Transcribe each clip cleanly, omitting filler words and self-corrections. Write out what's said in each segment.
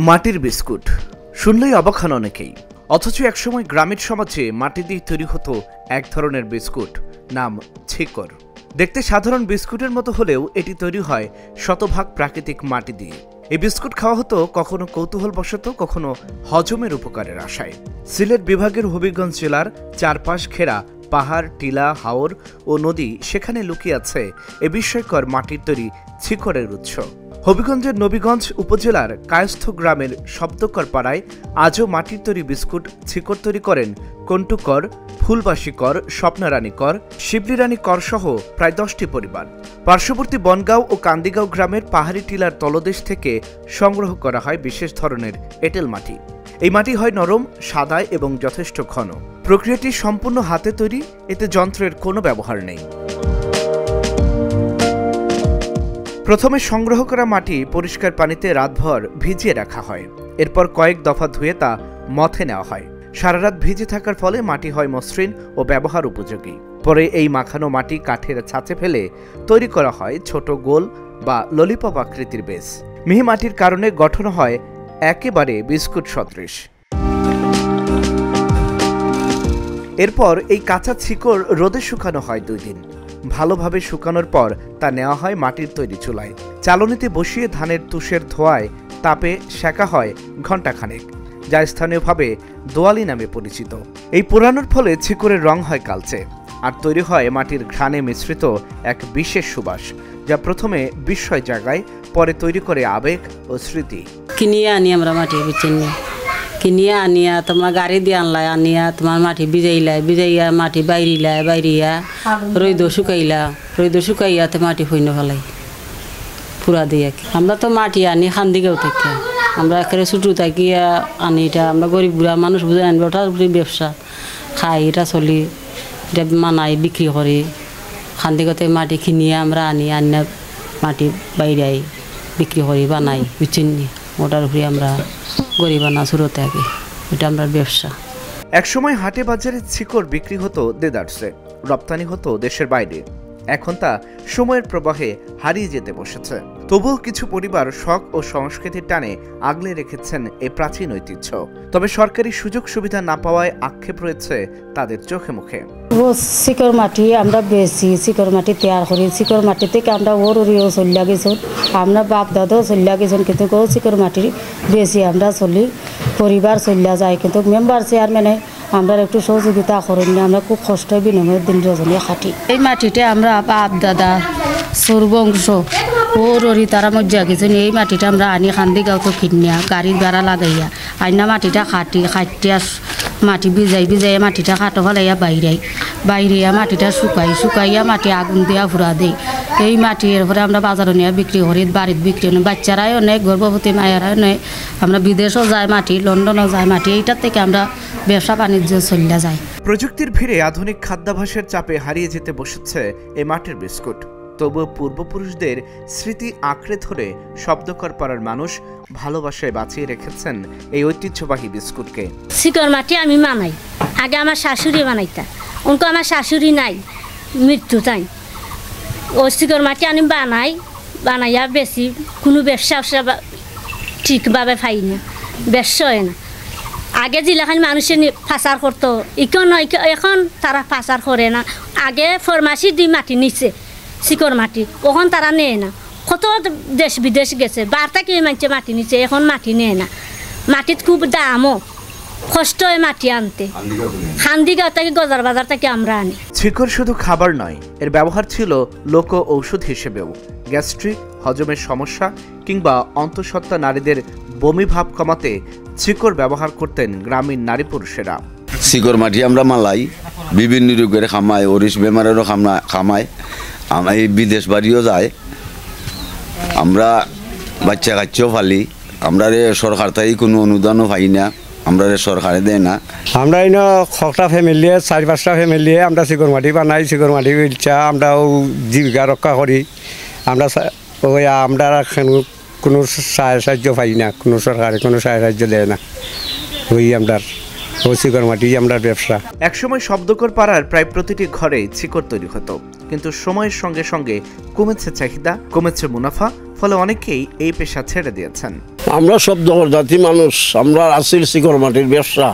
মাটির বিস্কুট শুনলেই অবাক হন অনেকেই, অথচ একসময় গ্রামের সমাজে মাটি দিয়ে তৈরি হতো এক ধরনের বিস্কুট, নাম ছিকর। দেখতে সাধারণ বিস্কুটের মতো হলেও এটি তৈরি হয় শতভাগ প্রাকৃতিক মাটি দিয়ে। এই বিস্কুট খাওয়া হতো কখনো কৌতূহলবশত, কখনো হজমের উপকারের আশায়। সিলেট বিভাগের হবিগঞ্জ জেলার চারপাশ ঘেরা পাহাড়, টিলা, হাওর ও নদী, সেখানে লুকিয়ে আছে এ বিস্ময়কর মাটির তৈরি ছিকরের উৎস। হবিগঞ্জের নবীগঞ্জ উপজেলার কায়স্থ গ্রামের শব্দকর পাড়ায় আজও মাটির তৈরি বিস্কুট ছিকর তৈরি করেন কন্টু কর, ফুলবাসী কর, স্বপ্নারানী কর, শিবলি রানী কর সহ প্রায় 10টি পরিবার। পার্শ্ববর্তী বনগাঁও ও কান্দিগাঁও গ্রামের পাহাড়ি টিলার তলদেশ থেকে সংগ্রহ করা হয় বিশেষ ধরনের এঁটেল মাটি। এই মাটি হয় নরম, সাদা এবং যথেষ্ট ঘন। প্রক্রিয়াটি সম্পূর্ণ হাতে তৈরি, এতে যন্ত্রের কোনো ব্যবহার নেই। প্রথমে সংগ্রহ করা মাটি পরিষ্কার পানিতে রাতভর ভিজিয়ে রাখা হয়। এরপর কয়েক দফা ধুয়ে তা মথে নেওয়া হয়। সারা রাত ভিজে থাকার ফলে মাটি হয় মসৃণ ও ব্যবহার উপযোগী। পরে এই মাখানো মাটি কাঠের ছাঁচে ফেলে তৈরি করা হয় ছোট গোল বা ললিপপ আকৃতির বেস। মিহি মাটির কারণে গঠন হয় একেবারে বিস্কুট সদৃশ। এরপর এই কাঁচা ছিকর রোদে শুকানো হয় 2 দিন। ভালোভাবে শুকানোর পর তা নেওয়া হয় মাটির তৈরি চুলায়। চালনিতে বসিয়ে ধানের তুষের ধোঁয়ায় তাপে সেঁকা হয় ঘণ্টাখানেক, যা স্থানীয়ভাবে দোয়ালি নামে পরিচিত। এই পোড়ানোর ফলে ছিকরের রং হয় কালচে, আর তৈরি হয় মাটির ঘ্রাণে মিশ্রিত এক বিশেষ সুবাস, যা প্রথমে বিস্ময় জাগায়, পরে তৈরি করে আবেগ ও স্মৃতি। কিনিয়ে আনি আমরা মাটি বুঝছেন, কিনিয়ে আনিয়া তোমার গাড়ি দিয়ে আনলাই, আনিয়া তোমার মাটি ভিজাইয়া মাটি বাইরিয়া রইদ শুকাইয়া তো মাটি হইন ফেলাই পুরা দিয়ে। আমরা তো মাটি আনি খান্দিগাঁও থেকে, আমরা একেবারে ছোটো থাকিয়া আনি। এটা আমরা গরিব বুড়া মানুষ বুঝে আনবো, ওটা ব্যবসা খাই, এটা চলি, এটা মানাই বিক্রি করি। খান্দিগাঁওতে মাটি কিনিয়ে আমরা আনিয়া মাটি বাইরাই বিক্রি করি, বানাই বুঝছেন। ওটার উপরে আমরা গরিবানা শুরু থাকি, এটা আমরা ব্যবসা। একসময় হাটে বাজারে ছিকর বিক্রি হতো দেদারসে, রপ্তানি হতো দেশের বাইরে। এখন তা সময়ের প্রবাহে হারিয়ে যেতে বসেছে। তবুও কিছু পরিবার শখ ও সংস্কৃতির টানে আগলে রেখেছেন এই প্রাচীন ঐতিহ্য। তবে সরকারি সুযোগ সুবিধা না পাওয়ায় আক্ষেপ রয়েছে তাদের চোখে মুখে। শিকর মাটি আমরা বেশি শিকর মাটি তৈরি করি। শিকর মাটি থেকে আমরা ওরিও চলিয়া গেছেন, আমরা বাপ দাদাও চলিয়া গেছেন, কিন্তু শিকর মাটি বেশি আমরা চলি, পরিবার চলিয়া যায়। কিন্তু মেম্বার চেয়ারম্যানে আমরা একটু সহযোগিতা করেন না, আমরা খুব কষ্ট বিনিময়ের দিন রজনী খাটি। এই মাটিতে আমরা বাপ দাদা সর্বংশ ওরি তারা মজ্জা গেছেন। এই মাটিটা আমরা আনি খান্দিগাঁও তো কিনিয়া গাড়ির ভাড়া লাগাইয়া আইনা মাটিটা খাটিয়া মাটি ভিজাই মাটিটা খাটো ফেলাইয়া বাইরিয়া মাটিটা শুকাইয়া মাটি আগুন দিয়া ফুরা দেই। এই মাটি এরপরে আমরা বাজারে নিয়ে বিক্রি করি, বাড়িতে বিক্রি করি। বাচ্চারাও নেই, গর্ভবতী মায়েরাও নেই, আমরা বিদেশও যায় মাটি, লন্ডনও যায় মাটি। এইটার থেকে আমরা ব্যবসা বাণিজ্য চলিয়া যায়। প্রযুক্তির ভিড়ে আধুনিক খাদ্যাভ্যাসের চাপে হারিয়ে যেতে বসেছে এই মাটির বিস্কুট। তবুও পূর্বপুরুষদের স্মৃতি আঁকড়ে ধরে শব্দকর পাড়ার মানুষ ভালোবাসায় বাঁচিয়ে রেখেছেন এই ঐতিহ্যবাহী বিস্কুটকে। শিকর মাটি আমি বানাই, আগে আমার শাশুড়ি বানাইতা, উনকো আমার শাশুড়ি নাই, মৃত্যু তাই। ও শিকর মাটি আমি বানাইয়া বেশি কোনো ব্যবসা ঠিকভাবে পাই না, ব্যবসা হয় না। আগে যেখানে মানুষের পাচার করতো, এখন তারা পাচার করে না। আগে ফরমাসি দিয়ে মাটি নিচ্ছে শিকর মাটি, ওখন তারা নেয় না। কত দেশ বিদেশ গেছে, বার্তা কি মানছে মাটি নিচ্ছে, এখন মাটি নেয় না। মাটির খুব দামও, কষ্ট হয় মাটি আনতে। খান্দিগাঁও থেকে গজার বাজার থেকে আমরা আনি। ছিকর শুধু খাবার নয়, এর ব্যবহার ছিল লোক ঔষধ হিসেবেও। গ্যাস্ট্রিক, হজমের সমস্যা কিংবা অন্তঃসত্ত্বা নারীদের বমি ভাব কমাতে ছিকর ব্যবহার করতেন গ্রামীণ নারী পুরুষেরা। ছিকর মাটি আমরা মালাই, বিভিন্ন রোগের খামায়, ওরিস বেমারেরও খামায়, আমরা এই বিদেশ বাড়িও যায়। আমরা বাচ্চা কাচ্চাও ফালি, আমরা সরকার থেকে কোনো অনুদানও পাই না, আমরা সরকারে দেয় না। আমরা এই একটা ফ্যামিলি 4-5টা ফ্যামিলি আমরা ছিকর মাটি বানাই, ছিকর মাটি ইচ্ছা আমরা জীবিকা রক্ষা করি। আমরা কোনো সাহায্য পাই না, কোনো সরকারে কোনো সাহায্য দেয় না। আমরা ছিকর মাটি আমরা ব্যবসা। একসময় শব্দকর পাড়ার প্রায় প্রতিটি ঘরে ছিকর তৈরি হতো, কিন্তু সময়ের সঙ্গে সঙ্গে কমেছে চাহিদা, কমেছে মুনাফা, ফলে অনেকেই এই পেশা ছেড়ে দিয়েছেন। আমরা সব জাতি মানুষ, আমরা আসিল শিকর মাটির ব্যবসা।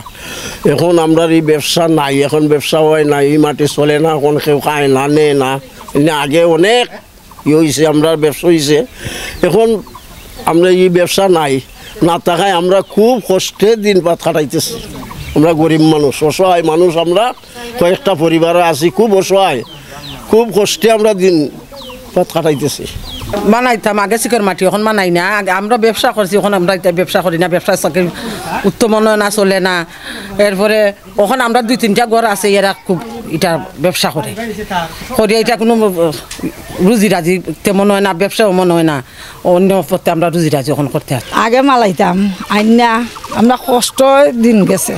এখন আমরা এই ব্যবসা নাই, এখন ব্যবসা হয় না, এই মাটি চলে না, এখন কেউ খায় না, নেয় না। আগে অনেক হয়েছে, আমরা ব্যবসা হয়েছে, এখন আমরা এই ব্যবসা নাই, না থাকায় আমরা খুব কষ্টে দিন পাত কাটাইতেছি। আমরা গরিব মানুষ, অসহায় মানুষ, আমরা কয়েকটা পরিবারে আছি, খুব অসহায়, খুব কষ্টে আমরা দিন পাত কাটাইতেছি। বানাইতাম আগে শিকর মাটি, এখন বানাই না। আগে আমরা ব্যবসা করছি, এখন আমরা এটা ব্যবসা করি না, ব্যবসা চাকরি উত্তম না, চলে না। এরপরে এখন আমরা 2-3টা ঘর আছে, এরা খুব এটা ব্যবসা করে এটা কোনো রুজি রাজি তেমন হয় না, ব্যবসাও মনে হয় না, অন্য পথে আমরা রুজি রাজি এখন করতে হয়। আগে মালাইতাম আইনা, আমরা কষ্ট দিন গেছে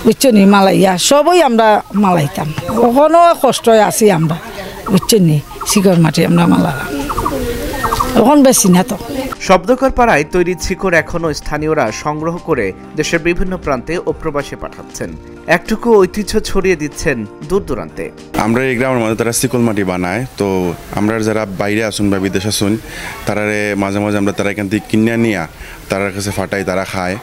বুঝছো নি, মালাইয়া সবই আমরা মালাইতাম, ওখানেও কষ্ট আছি আমরা বুঝছো নি, শিকর মাটি আমরা মালালাম, এখন বেশি না তো। শব্দকর পাড়ায় তৈরি শিকড় এখনও স্থানীয়রা সংগ্রহ করে দেশের বিভিন্ন প্রান্তে ও প্রবাসে পাঠাচ্ছেন, একটুকু ঐতিহ্য ছড়িয়ে দিচ্ছেন দূর দূরান্তে। আমরা এই গ্রামের মধ্যে তারা শিকল মাটি বানায়, তো আমরা যারা বাইরে আসুন বা বিদেশ আসুন, তারারে মাঝে মাঝে আমরা তারা এখান থেকে কিনে নিয়ে তার কাছে ফাটাই, তারা খায়,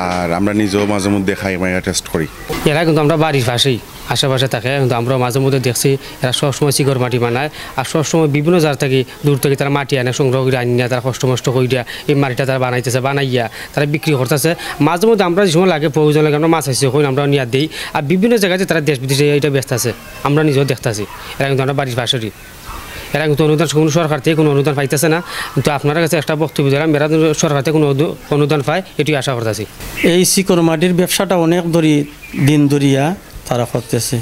আর আমরা নিজেও মাঝে মধ্যে খাই, টেস্ট করি। এরা কিন্তু আমরা বাড়ির পাশেই আশেপাশে থাকে, কিন্তু আমরা মাঝে মধ্যে দেখছি এরা সবসময় শিকড় মাটি বানায়, আর সবসময় বিভিন্ন জায়গা থেকে দূর থেকে তারা মাটি আনে, সংগ্রহ করে আনি না, তারা কষ্ট মষ্ট করে দিয়া এই মাটিটা তারা বানাইতেছে, বানাইয়া তারা বিক্রি করতেছে। মাঝে মধ্যে আমরা যে সময় লাগে প্রয়োজন লাগে আমরা মাছ আসছি, ওখানে আমরা নিয়ে দিই, আর বিভিন্ন জায়গাতে তারা দেশ বিদেশে এটা ব্যস্ত আছে, আমরা নিজেও দেখতেছি। এরা কিন্তু আমরা বাড়ির পাশেরই, এরা কিন্তু অনুদান কোনো সরকার থেকে কোনো অনুদান পাইতেছে না, কিন্তু আপনার কাছে একটা বক্তব্য দিলাম, এরা সরকার থেকে কোনো অনুদান পায় এটাই আশা করতেছি। এই শিকড় মাটির ব্যবসাটা অনেক দিন ধরিয়া তারা করতেছে,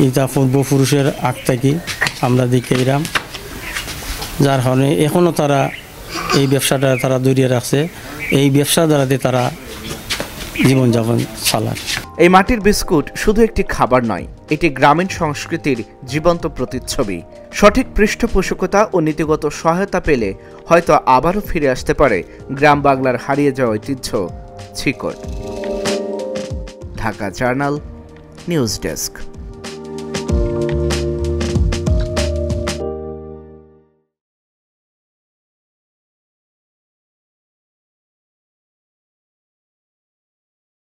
এটা পূর্বপুরুষের আগ থেকে আমরা দেখে এরাম, যার কারণে এখনও তারা এই ব্যবসাটা তারা ধরিয়ে রাখছে, এই ব্যবসা দ্বারাতে তারা জীবনযাপন চালায়। এই মাটির বিস্কুট শুধু একটি খাবার নয়, এটি গ্রামীণ সংস্কৃতির জীবন্ত প্রতিচ্ছবি। সঠিক পৃষ্ঠপোষকতা ও নীতিগত সহায়তা পেলে হয়তো আবারও ফিরে আসতে পারে গ্রাম বাংলার হারিয়ে যাওয়া ঐতিহ্য শিকড়। Dhaka journal news desk.